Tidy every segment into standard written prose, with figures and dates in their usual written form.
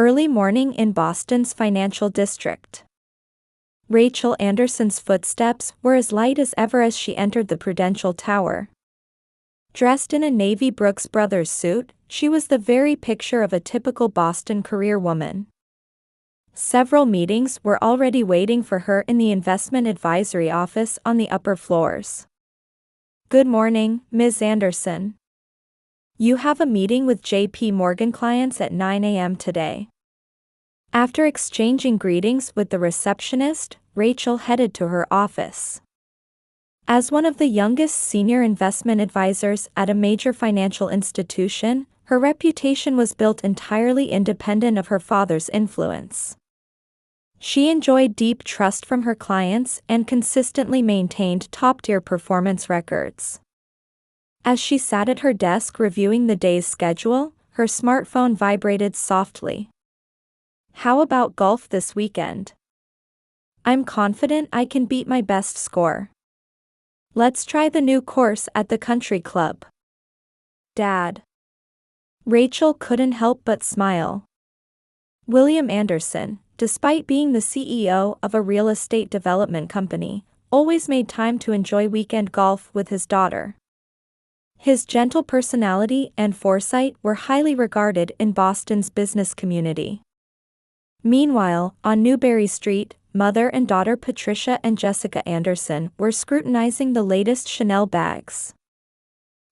Early morning in Boston's financial district. Rachel Anderson's footsteps were as light as ever as she entered the Prudential Tower. Dressed in a navy Brooks Brothers suit, she was the very picture of a typical Boston career woman. Several meetings were already waiting for her in the investment advisory office on the upper floors. "Good morning, Ms. Anderson. You have a meeting with J.P. Morgan clients at 9 a.m. today." After exchanging greetings with the receptionist, Rachel headed to her office. As one of the youngest senior investment advisors at a major financial institution, her reputation was built entirely independent of her father's influence. She enjoyed deep trust from her clients and consistently maintained top-tier performance records. As she sat at her desk reviewing the day's schedule, her smartphone vibrated softly. "How about golf this weekend? I'm confident I can beat my best score. Let's try the new course at the country club." "Dad." Rachel couldn't help but smile. William Anderson, despite being the CEO of a real estate development company, always made time to enjoy weekend golf with his daughter. His gentle personality and foresight were highly regarded in Boston's business community. Meanwhile, on Newbury Street, mother and daughter Patricia and Jessica Anderson were scrutinizing the latest Chanel bags.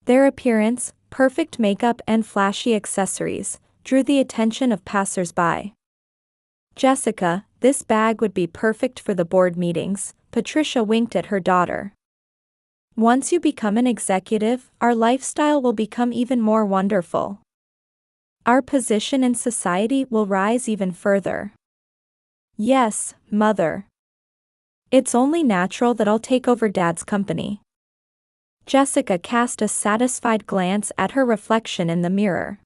Their appearance, perfect makeup and flashy accessories, drew the attention of passers-by. "Jessica, this bag would be perfect for the board meetings," Patricia winked at her daughter. "Once you become an executive, our lifestyle will become even more wonderful. Our position in society will rise even further." "Yes, Mother. It's only natural that I'll take over Dad's company." Jessica cast a satisfied glance at her reflection in the mirror.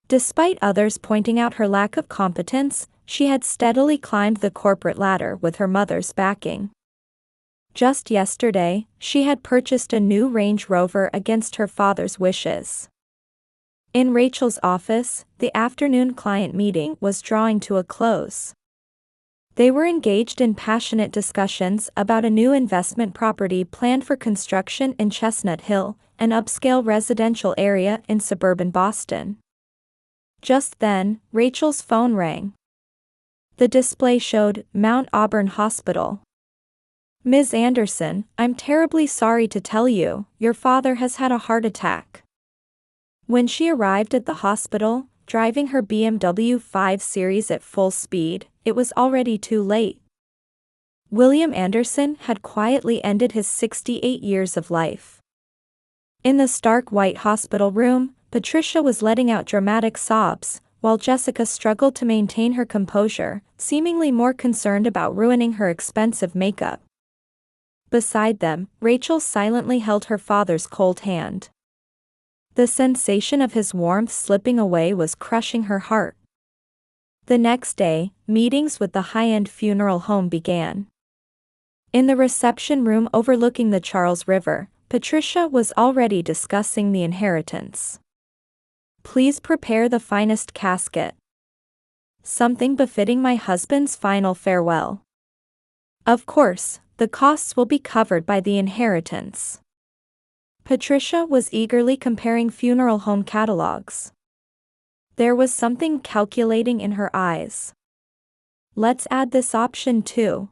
Despite others pointing out her lack of competence, she had steadily climbed the corporate ladder with her mother's backing. Just yesterday, she had purchased a new Range Rover against her father's wishes. In Rachel's office, the afternoon client meeting was drawing to a close. They were engaged in passionate discussions about a new investment property planned for construction in Chestnut Hill, an upscale residential area in suburban Boston. Just then, Rachel's phone rang. The display showed Mount Auburn Hospital. "Ms. Anderson, I'm terribly sorry to tell you, your father has had a heart attack." When she arrived at the hospital, driving her BMW 5 Series at full speed, it was already too late. William Anderson had quietly ended his 68 years of life. In the stark white hospital room, Patricia was letting out dramatic sobs, while Jessica struggled to maintain her composure, seemingly more concerned about ruining her expensive makeup. Beside them, Rachel silently held her father's cold hand. The sensation of his warmth slipping away was crushing her heart. The next day, meetings with the high-end funeral home began. In the reception room overlooking the Charles River, Patricia was already discussing the inheritance. "Please prepare the finest casket. Something befitting my husband's final farewell. Of course, the costs will be covered by the inheritance." Patricia was eagerly comparing funeral home catalogs. There was something calculating in her eyes. "Let's add this option too.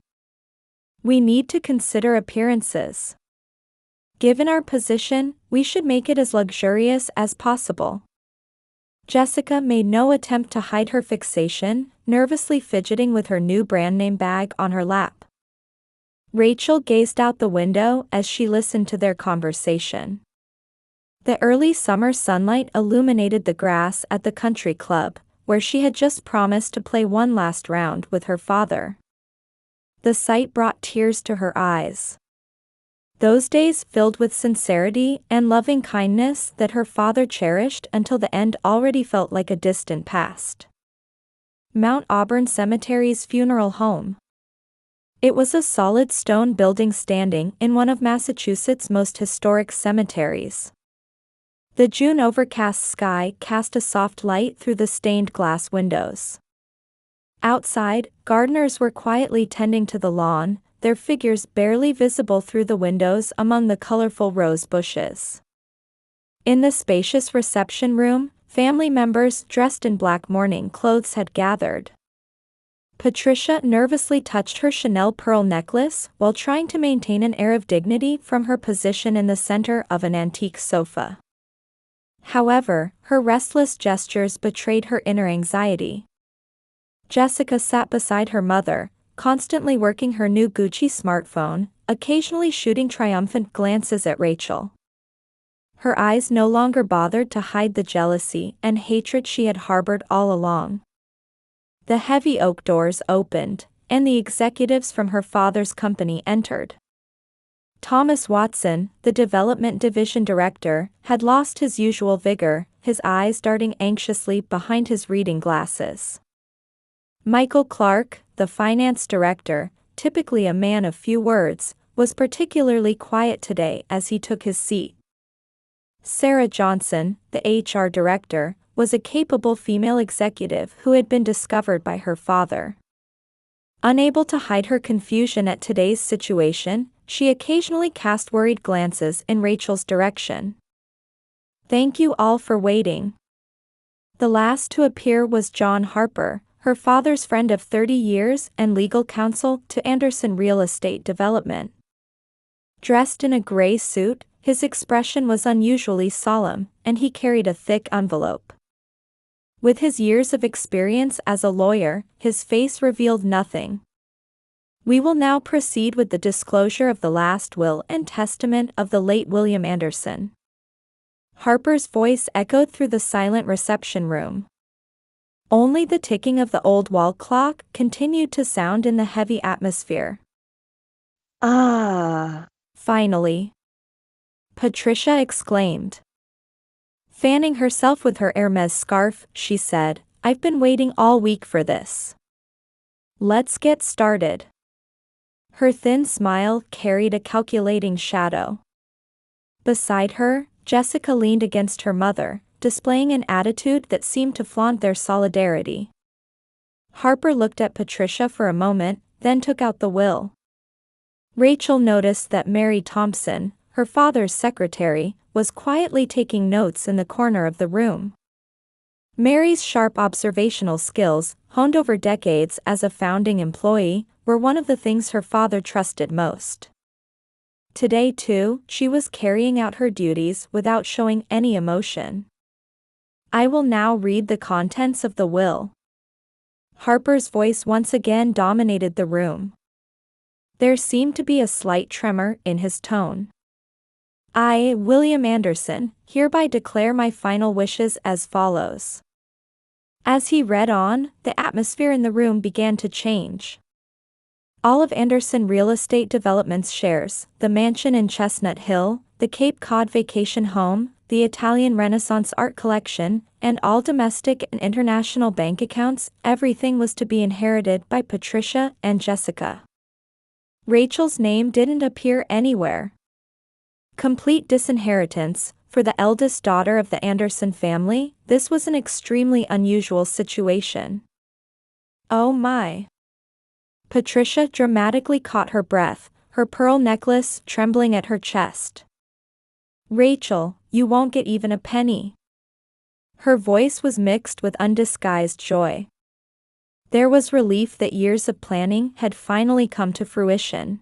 We need to consider appearances. Given our position, we should make it as luxurious as possible." Jessica made no attempt to hide her fixation, nervously fidgeting with her new brand-name bag on her lap. Rachel gazed out the window as she listened to their conversation. The early summer sunlight illuminated the grass at the country club, where she had just promised to play one last round with her father. The sight brought tears to her eyes. Those days filled with sincerity and loving kindness that her father cherished until the end already felt like a distant past. Mount Auburn Cemetery's funeral home. It was a solid stone building standing in one of Massachusetts' most historic cemeteries. The June overcast sky cast a soft light through the stained glass windows. Outside, gardeners were quietly tending to the lawn, their figures barely visible through the windows among the colorful rose bushes. In the spacious reception room, family members dressed in black mourning clothes had gathered. Patricia nervously touched her Chanel pearl necklace while trying to maintain an air of dignity from her position in the center of an antique sofa. However, her restless gestures betrayed her inner anxiety. Jessica sat beside her mother, constantly working her new Gucci smartphone, occasionally shooting triumphant glances at Rachel. Her eyes no longer bothered to hide the jealousy and hatred she had harbored all along. The heavy oak doors opened, and the executives from her father's company entered. Thomas Watson, the development division director, had lost his usual vigor, his eyes darting anxiously behind his reading glasses. Michael Clark, the finance director, typically a man of few words, was particularly quiet today as he took his seat. Sarah Johnson, the HR director, was a capable female executive who had been discovered by her father. Unable to hide her confusion at today's situation, she occasionally cast worried glances in Rachel's direction. "Thank you all for waiting." The last to appear was John Harper, her father's friend of 30 years and legal counsel to Anderson Real Estate Development. Dressed in a gray suit, his expression was unusually solemn, and he carried a thick envelope. With his years of experience as a lawyer, his face revealed nothing. "We will now proceed with the disclosure of the last will and testament of the late William Anderson." Harper's voice echoed through the silent reception room. Only the ticking of the old wall clock continued to sound in the heavy atmosphere. "Ah!" Finally, Patricia exclaimed. Fanning herself with her Hermes scarf, she said, "I've been waiting all week for this. Let's get started." Her thin smile carried a calculating shadow. Beside her, Jessica leaned against her mother, displaying an attitude that seemed to flaunt their solidarity. Harper looked at Patricia for a moment, then took out the will. Rachel noticed that Mary Thompson, her father's secretary, was quietly taking notes in the corner of the room. Mary's sharp observational skills, honed over decades as a founding employee, were one of the things her father trusted most. Today too, she was carrying out her duties without showing any emotion. "I will now read the contents of the will." Harper's voice once again dominated the room. There seemed to be a slight tremor in his tone. "I, William Anderson, hereby declare my final wishes as follows." As he read on, the atmosphere in the room began to change. All of Anderson Real Estate Development's shares, the mansion in Chestnut Hill, the Cape Cod vacation home, the Italian Renaissance art collection, and all domestic and international bank accounts, everything was to be inherited by Patricia and Jessica. Rachel's name didn't appear anywhere. Complete disinheritance, for the eldest daughter of the Anderson family, this was an extremely unusual situation. "Oh my." Patricia dramatically caught her breath, her pearl necklace trembling at her chest. "Rachel, you won't get even a penny." Her voice was mixed with undisguised joy. There was relief that years of planning had finally come to fruition.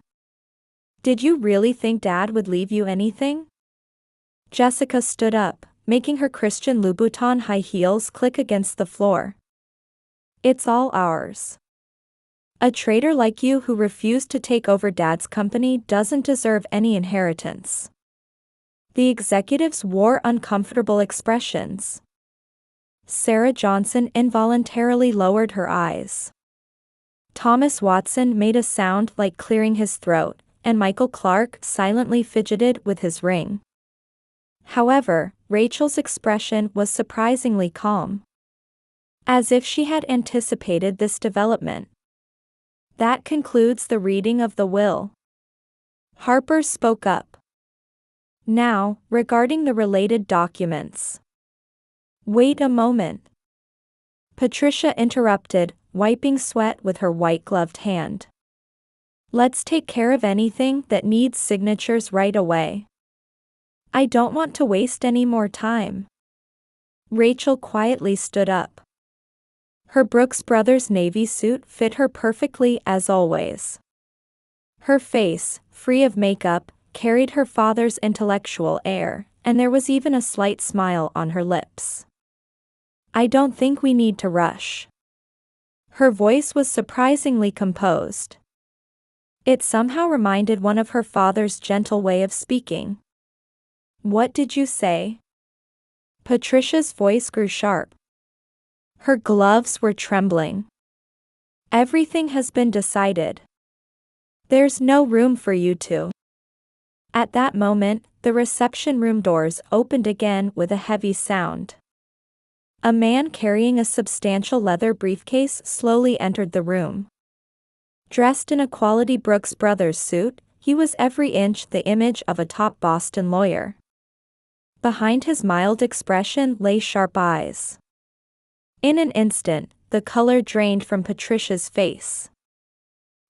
"Did you really think Dad would leave you anything?" Jessica stood up, making her Christian Louboutin high heels click against the floor. "It's all ours. A traitor like you who refused to take over Dad's company doesn't deserve any inheritance." The executives wore uncomfortable expressions. Sarah Johnson involuntarily lowered her eyes. Thomas Watson made a sound like clearing his throat, and Michael Clark silently fidgeted with his ring. However, Rachel's expression was surprisingly calm. As if she had anticipated this development. "That concludes the reading of the will." Harper spoke up. Now, regarding the related documents. Wait a moment. Patricia interrupted, wiping sweat with her white-gloved hand. Let's take care of anything that needs signatures right away. I don't want to waste any more time. Rachel quietly stood up. Her Brooks Brothers navy suit fit her perfectly as always. Her face, free of makeup, carried her father's intellectual air, and there was even a slight smile on her lips. I don't think we need to rush. Her voice was surprisingly composed. It somehow reminded one of her father's gentle way of speaking. What did you say? Patricia's voice grew sharp. Her gloves were trembling. Everything has been decided. There's no room for you two. At that moment, the reception room doors opened again with a heavy sound. A man carrying a substantial leather briefcase slowly entered the room. Dressed in a quality Brooks Brothers suit, he was every inch the image of a top Boston lawyer. Behind his mild expression lay sharp eyes. In an instant, the color drained from Patricia's face.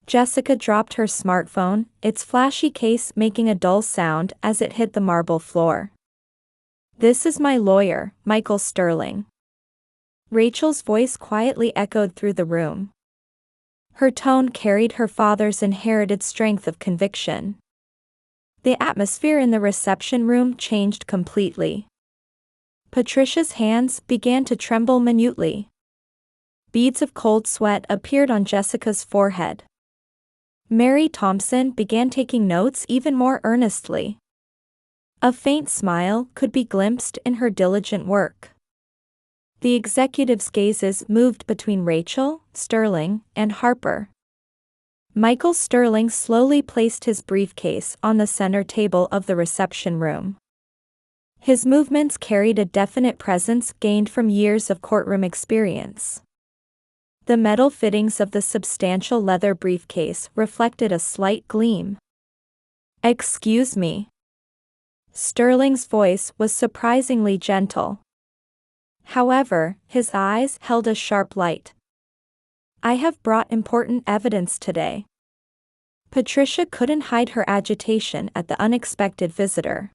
Jessica dropped her smartphone, its flashy case making a dull sound as it hit the marble floor. This is my lawyer, Michael Sterling. Rachel's voice quietly echoed through the room. Her tone carried her father's inherited strength of conviction. The atmosphere in the reception room changed completely. Patricia's hands began to tremble minutely. Beads of cold sweat appeared on Jessica's forehead. Mary Thompson began taking notes even more earnestly. A faint smile could be glimpsed in her diligent work. The executives' gazes moved between Rachel, Sterling, and Harper. Michael Sterling slowly placed his briefcase on the center table of the reception room. His movements carried a definite presence gained from years of courtroom experience. The metal fittings of the substantial leather briefcase reflected a slight gleam. Excuse me. Sterling's voice was surprisingly gentle. However, his eyes held a sharp light. I have brought important evidence today. Patricia couldn't hide her agitation at the unexpected visitor.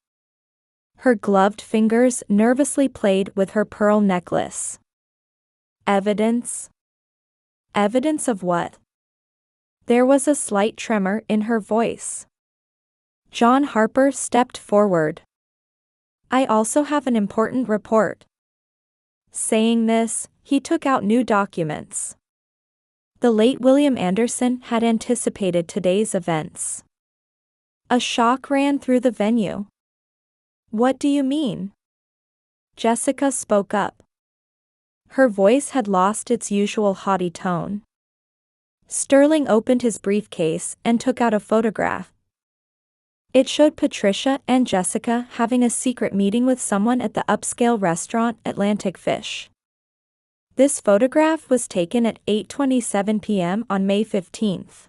Her gloved fingers nervously played with her pearl necklace. Evidence? Evidence of what? There was a slight tremor in her voice. John Harper stepped forward. I also have an important report. Saying this, he took out new documents. The late William Anderson had anticipated today's events. A shock ran through the venue. What do you mean? Jessica spoke up. Her voice had lost its usual haughty tone. Sterling opened his briefcase and took out a photograph. It showed Patricia and Jessica having a secret meeting with someone at the upscale restaurant Atlantic Fish. This photograph was taken at 8:27 p.m. on May 15th.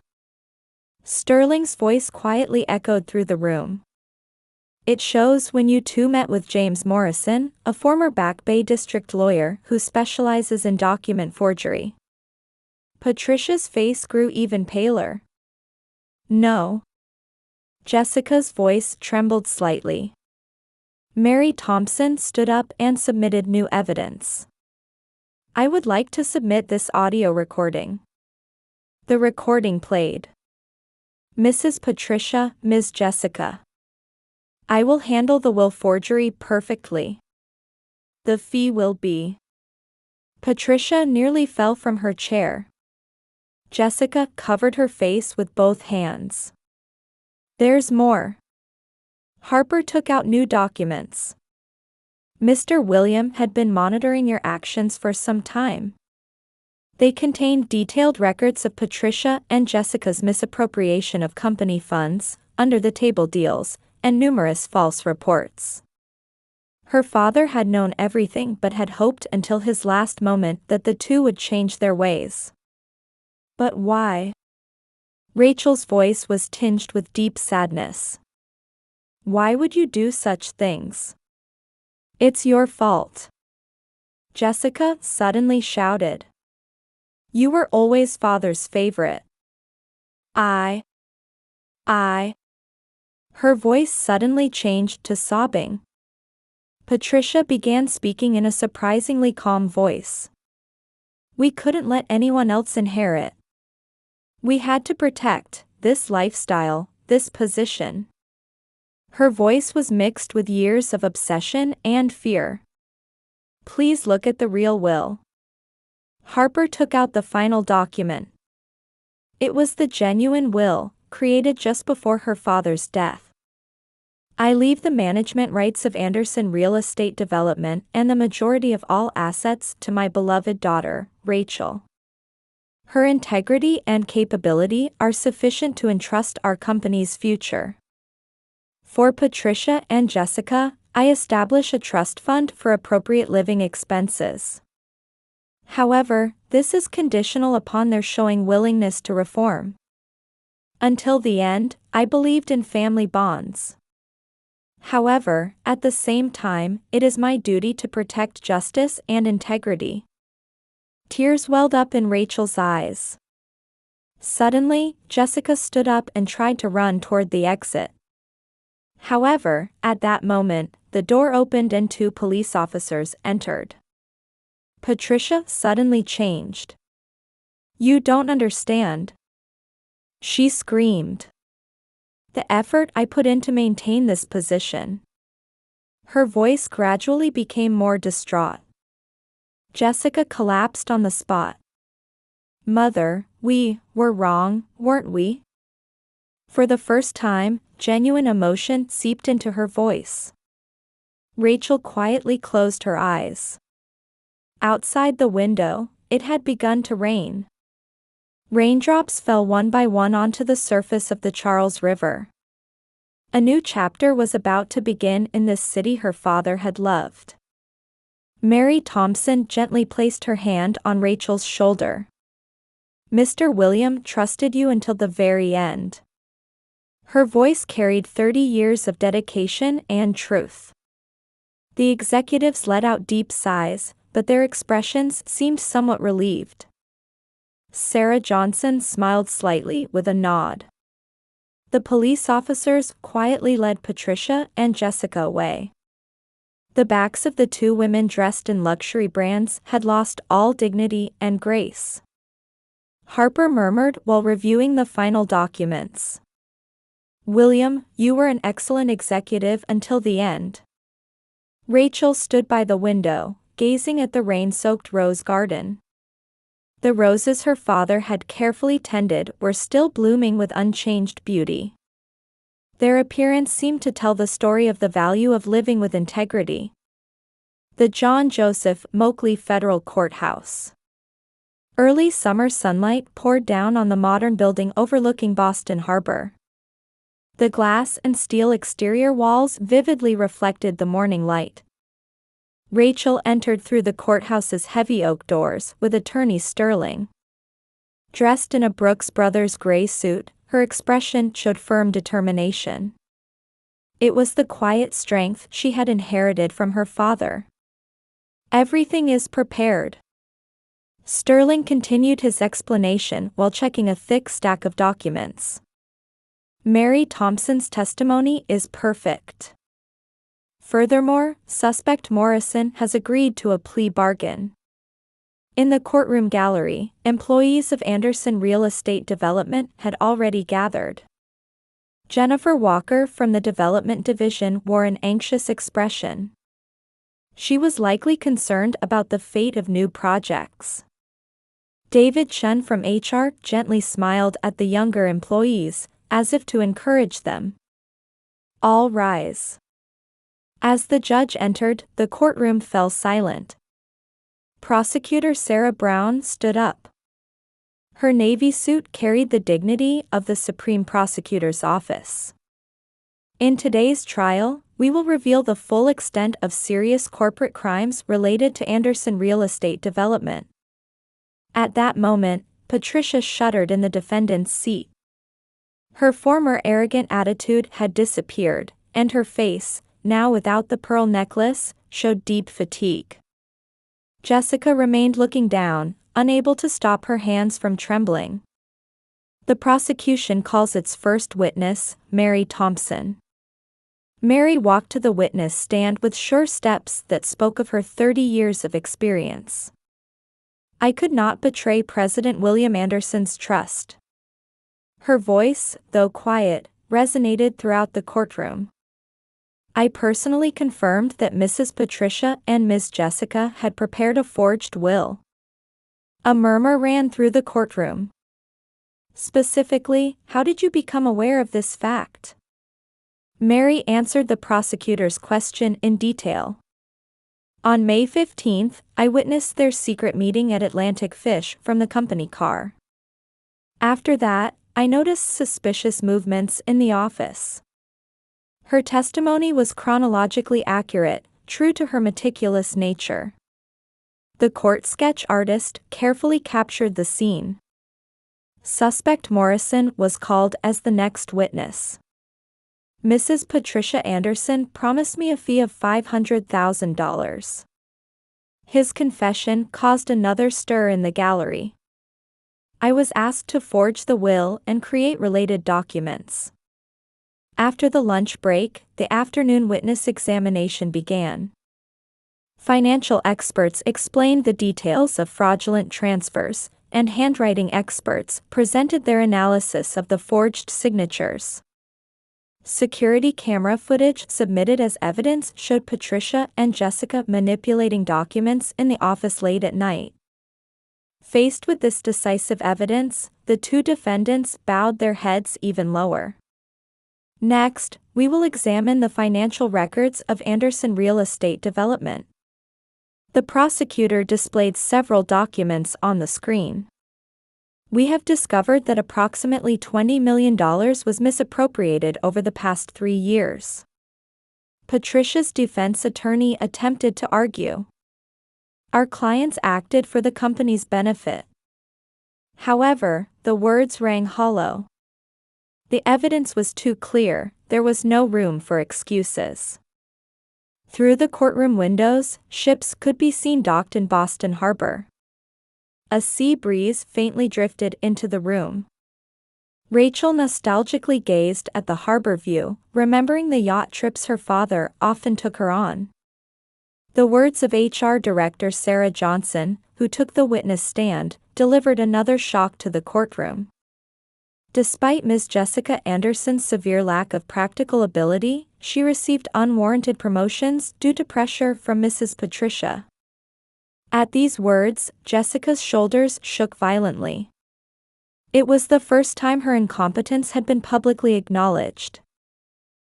Sterling's voice quietly echoed through the room. It shows when you two met with James Morrison, a former Back Bay district lawyer who specializes in document forgery. Patricia's face grew even paler. No. Jessica's voice trembled slightly. Mary Thompson stood up and submitted new evidence. I would like to submit this audio recording. The recording played. Mrs. Patricia, Ms. Jessica. I will handle the will forgery perfectly. The fee will be. Patricia nearly fell from her chair. Jessica covered her face with both hands. There's more. Harper took out new documents. Mr. William had been monitoring your actions for some time. They contained detailed records of Patricia and Jessica's misappropriation of company funds, under-the-table deals, and numerous false reports. Her father had known everything but had hoped until his last moment that the two would change their ways. But why? Rachel's voice was tinged with deep sadness. Why would you do such things? It's your fault. Jessica suddenly shouted. You were always father's favorite. I. Her voice suddenly changed to sobbing. Patricia began speaking in a surprisingly calm voice. We couldn't let anyone else inherit. We had to protect this lifestyle, this position. Her voice was mixed with years of obsession and fear. Please look at the real will. Harper took out the final document. It was the genuine will, created just before her father's death. I leave the management rights of Anderson Real Estate Development and the majority of all assets to my beloved daughter, Rachel. Her integrity and capability are sufficient to entrust our company's future. For Patricia and Jessica, I establish a trust fund for appropriate living expenses. However, this is conditional upon their showing willingness to reform. Until the end, I believed in family bonds. However, at the same time, it is my duty to protect justice and integrity. Tears welled up in Rachel's eyes. Suddenly, Jessica stood up and tried to run toward the exit. However, at that moment, the door opened and 2 police officers entered. Patricia suddenly changed. You don't understand. She screamed. The effort I put in to maintain this position. Her voice gradually became more distraught. Jessica collapsed on the spot. Mother, we were wrong, weren't we? For the first time, genuine emotion seeped into her voice. Rachel quietly closed her eyes. Outside the window, it had begun to rain. Raindrops fell one by one onto the surface of the Charles River. A new chapter was about to begin in this city her father had loved. Mary Thompson gently placed her hand on Rachel's shoulder. Mr. William trusted you until the very end. Her voice carried 30 years of dedication and truth. The executives let out deep sighs, but their expressions seemed somewhat relieved. Sarah Johnson smiled slightly with a nod. The police officers quietly led Patricia and Jessica away. The backs of the 2 women dressed in luxury brands had lost all dignity and grace. Harper murmured while reviewing the final documents. William, you were an excellent executive until the end. Rachel stood by the window, gazing at the rain-soaked rose garden. The roses her father had carefully tended were still blooming with unchanged beauty. Their appearance seemed to tell the story of the value of living with integrity. The John Joseph Moakley Federal Courthouse. Early summer sunlight poured down on the modern building overlooking Boston Harbor. The glass and steel exterior walls vividly reflected the morning light. Rachel entered through the courthouse's heavy oak doors with Attorney Sterling. Dressed in a Brooks Brothers gray suit, her expression showed firm determination. It was the quiet strength she had inherited from her father. Everything is prepared. Sterling continued his explanation while checking a thick stack of documents. Mary Thompson's testimony is perfect. Furthermore, suspect Morrison has agreed to a plea bargain. In the courtroom gallery, employees of Anderson Real Estate Development had already gathered. Jennifer Walker from the Development Division wore an anxious expression. She was likely concerned about the fate of new projects. David Chen from HR gently smiled at the younger employees, as if to encourage them. All rise. As the judge entered, the courtroom fell silent. Prosecutor Sarah Brown stood up. Her navy suit carried the dignity of the Supreme Prosecutor's Office. In today's trial, we will reveal the full extent of serious corporate crimes related to Anderson Real Estate Development. At that moment, Patricia shuddered in the defendant's seat. Her former arrogant attitude had disappeared, and her face, now without the pearl necklace, showed deep fatigue. Jessica remained looking down, unable to stop her hands from trembling. The prosecution calls its first witness, Mary Thompson. Mary walked to the witness stand with sure steps that spoke of her 30 years of experience. "I could not betray President William Anderson's trust." Her voice, though quiet, resonated throughout the courtroom. "I personally confirmed that Mrs. Patricia and Ms. Jessica had prepared a forged will." A murmur ran through the courtroom. "Specifically, how did you become aware of this fact?" Mary answered the prosecutor's question in detail. "On May 15, I witnessed their secret meeting at Atlantic Fish from the company car. After that, I noticed suspicious movements in the office." Her testimony was chronologically accurate, true to her meticulous nature. The court sketch artist carefully captured the scene. Suspect Morrison was called as the next witness. "Mrs. Patricia Anderson promised me a fee of $500,000. His confession caused another stir in the gallery. "I was asked to forge the will and create related documents." After the lunch break, the afternoon witness examination began. Financial experts explained the details of fraudulent transfers, and handwriting experts presented their analysis of the forged signatures. Security camera footage submitted as evidence showed Patricia and Jessica manipulating documents in the office late at night. Faced with this decisive evidence, the two defendants bowed their heads even lower. Next, we will examine the financial records of Anderson Real Estate Development. The prosecutor displayed several documents on the screen. "We have discovered that approximately $20 million was misappropriated over the past 3 years." Patricia's defense attorney attempted to argue. "Our clients acted for the company's benefit." However, the words rang hollow. The evidence was too clear, there was no room for excuses. Through the courtroom windows, ships could be seen docked in Boston Harbor. A sea breeze faintly drifted into the room. Rachel nostalgically gazed at the harbor view, remembering the yacht trips her father often took her on. The words of HR Director Sarah Johnson, who took the witness stand, delivered another shock to the courtroom. Despite Ms. Jessica Anderson's severe lack of practical ability, she received unwarranted promotions due to pressure from Mrs. Patricia. At these words, Jessica's shoulders shook violently. It was the first time her incompetence had been publicly acknowledged.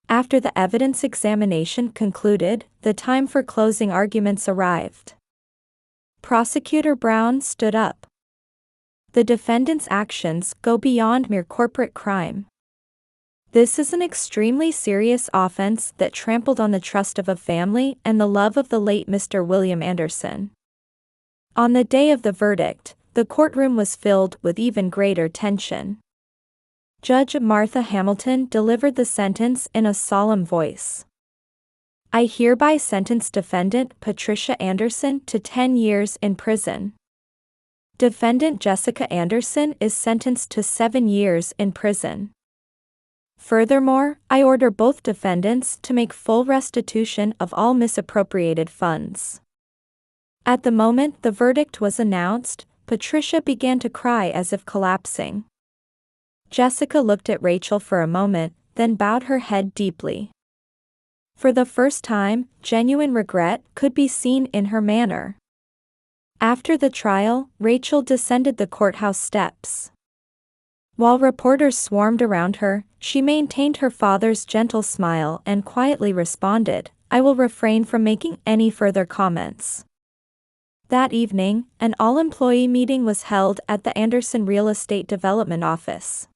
After the evidence examination concluded, the time for closing arguments arrived. Prosecutor Brown stood up. "The defendant's actions go beyond mere corporate crime. This is an extremely serious offense that trampled on the trust of a family and the love of the late Mr. William Anderson." On the day of the verdict, the courtroom was filled with even greater tension. Judge Martha Hamilton delivered the sentence in a solemn voice. "I hereby sentence defendant Patricia Anderson to 10 years in prison. Defendant Jessica Anderson is sentenced to 7 years in prison. Furthermore, I order both defendants to make full restitution of all misappropriated funds." At the moment the verdict was announced, Patricia began to cry as if collapsing. Jessica looked at Rachel for a moment, then bowed her head deeply. For the first time, genuine regret could be seen in her manner. After the trial, Rachel descended the courthouse steps. While reporters swarmed around her, she maintained her father's gentle smile and quietly responded, "I will refrain from making any further comments." That evening, an all-employee meeting was held at the Anderson Real Estate Development office.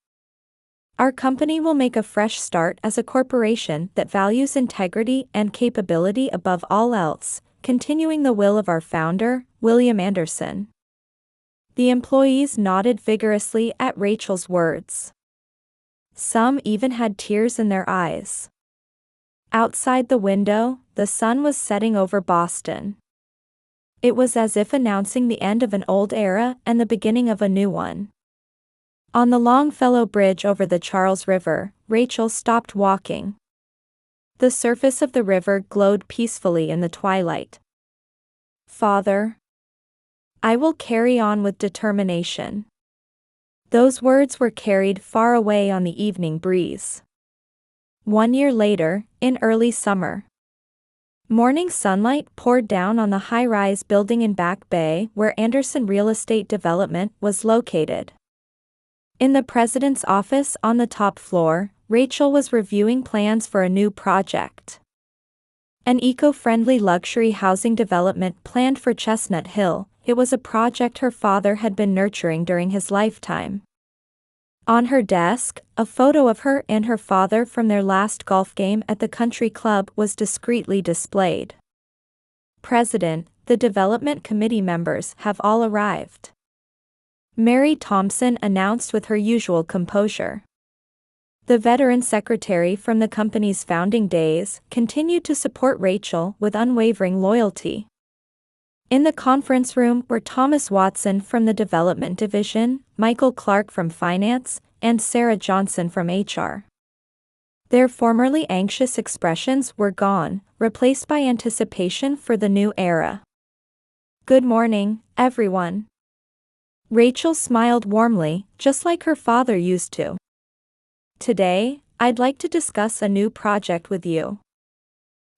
"Our company will make a fresh start as a corporation that values integrity and capability above all else, continuing the will of our founder, William Anderson." The employees nodded vigorously at Rachel's words. Some even had tears in their eyes. Outside the window, the sun was setting over Boston. It was as if announcing the end of an old era and the beginning of a new one. On the Longfellow Bridge over the Charles River, Rachel stopped walking. The surface of the river glowed peacefully in the twilight. "Father, I will carry on with determination." Those words were carried far away on the evening breeze. 1 year later, in early summer, morning sunlight poured down on the high-rise building in Back Bay where Anderson Real Estate Development was located. In the president's office on the top floor, Rachel was reviewing plans for a new project. An eco-friendly luxury housing development planned for Chestnut Hill. It was a project her father had been nurturing during his lifetime. On her desk, a photo of her and her father from their last golf game at the country club was discreetly displayed. "President, the development committee members have all arrived," Mary Thompson announced with her usual composure. The veteran secretary from the company's founding days continued to support Rachel with unwavering loyalty. In the conference room were Thomas Watson from the Development Division, Michael Clark from Finance, and Sarah Johnson from HR. Their formerly anxious expressions were gone, replaced by anticipation for the new era. "Good morning, everyone." Rachel smiled warmly, just like her father used to. "Today, I'd like to discuss a new project with you."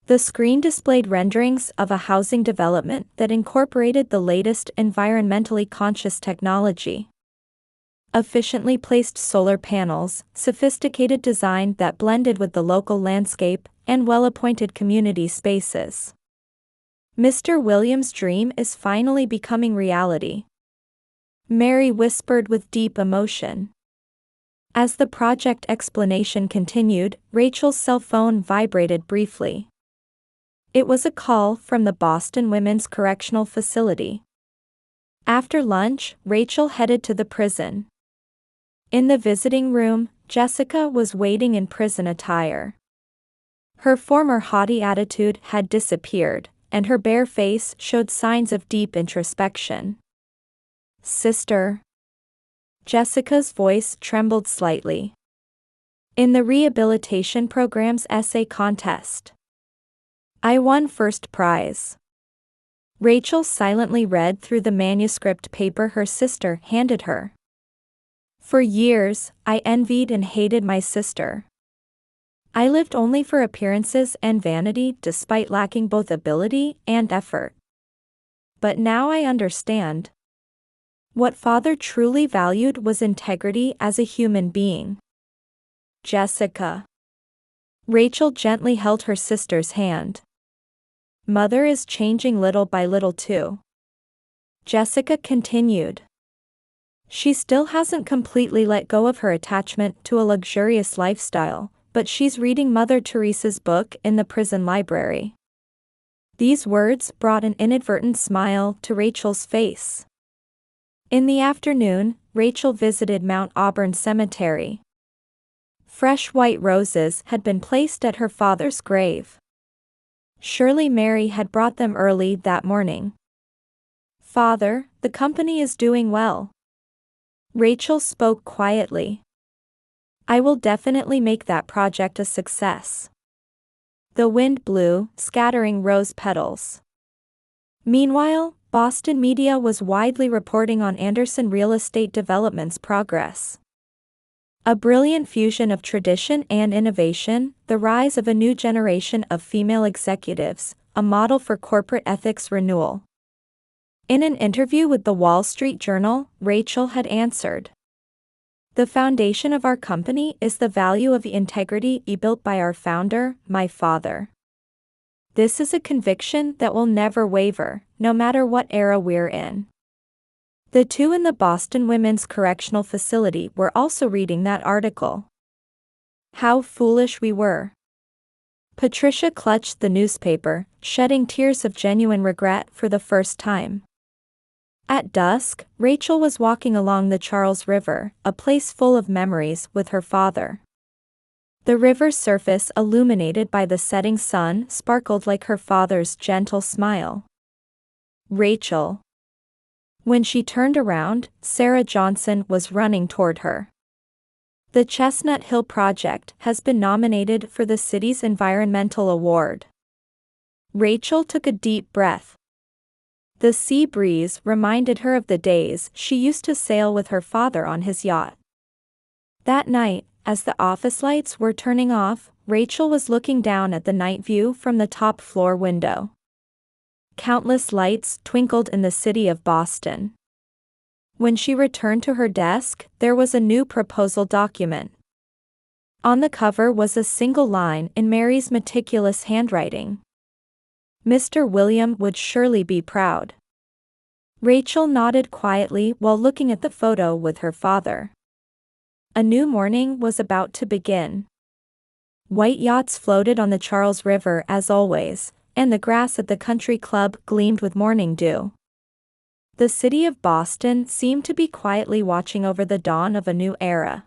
The screen displayed renderings of a housing development that incorporated the latest environmentally conscious technology. Efficiently placed solar panels, sophisticated design that blended with the local landscape, and well-appointed community spaces. "Mr. Williams' dream is finally becoming reality," Mary whispered with deep emotion. As the project explanation continued, Rachel's cell phone vibrated briefly. It was a call from the Boston Women's Correctional Facility. After lunch, Rachel headed to the prison. In the visiting room, Jessica was waiting in prison attire. Her former haughty attitude had disappeared, and her bare face showed signs of deep introspection. "Sister." Jessica's voice trembled slightly. "In the rehabilitation program's essay contest, I won first prize." Rachel silently read through the manuscript paper her sister handed her. "For years, I envied and hated my sister. I lived only for appearances and vanity despite lacking both ability and effort. But now I understand. What father truly valued was integrity as a human being." "Jessica." Rachel gently held her sister's hand. "Mother is changing little by little too," Jessica continued. "She still hasn't completely let go of her attachment to a luxurious lifestyle, but she's reading Mother Teresa's book in the prison library." These words brought an inadvertent smile to Rachel's face. In the afternoon, Rachel visited Mount Auburn Cemetery. Fresh white roses had been placed at her father's grave. Surely Mary had brought them early that morning. "Father, the company is doing well." Rachel spoke quietly. "I will definitely make that project a success." The wind blew, scattering rose petals. Meanwhile, Boston media was widely reporting on Anderson Real Estate Development's progress. A brilliant fusion of tradition and innovation, the rise of a new generation of female executives, a model for corporate ethics renewal. In an interview with the Wall Street Journal, Rachel had answered, "The foundation of our company is the value of the integrity built by our founder, my father. This is a conviction that will never waver, no matter what era we're in." The two in the Boston Women's Correctional Facility were also reading that article. How foolish we were. Patricia clutched the newspaper, shedding tears of genuine regret for the first time. At dusk, Rachel was walking along the Charles River, a place full of memories, with her father. The river's surface, illuminated by the setting sun, sparkled like her father's gentle smile. Rachel. When she turned around, Sarah Johnson was running toward her. The Chestnut Hill Project has been nominated for the city's environmental award. Rachel took a deep breath. The sea breeze reminded her of the days she used to sail with her father on his yacht. That night, as the office lights were turning off, Rachel was looking down at the night view from the top floor window. Countless lights twinkled in the city of Boston. When she returned to her desk, there was a new proposal document. On the cover was a single line in Mary's meticulous handwriting. Mr. William would surely be proud. Rachel nodded quietly while looking at the photo with her father. A new morning was about to begin. White yachts floated on the Charles River as always, and the grass at the country club gleamed with morning dew. The city of Boston seemed to be quietly watching over the dawn of a new era.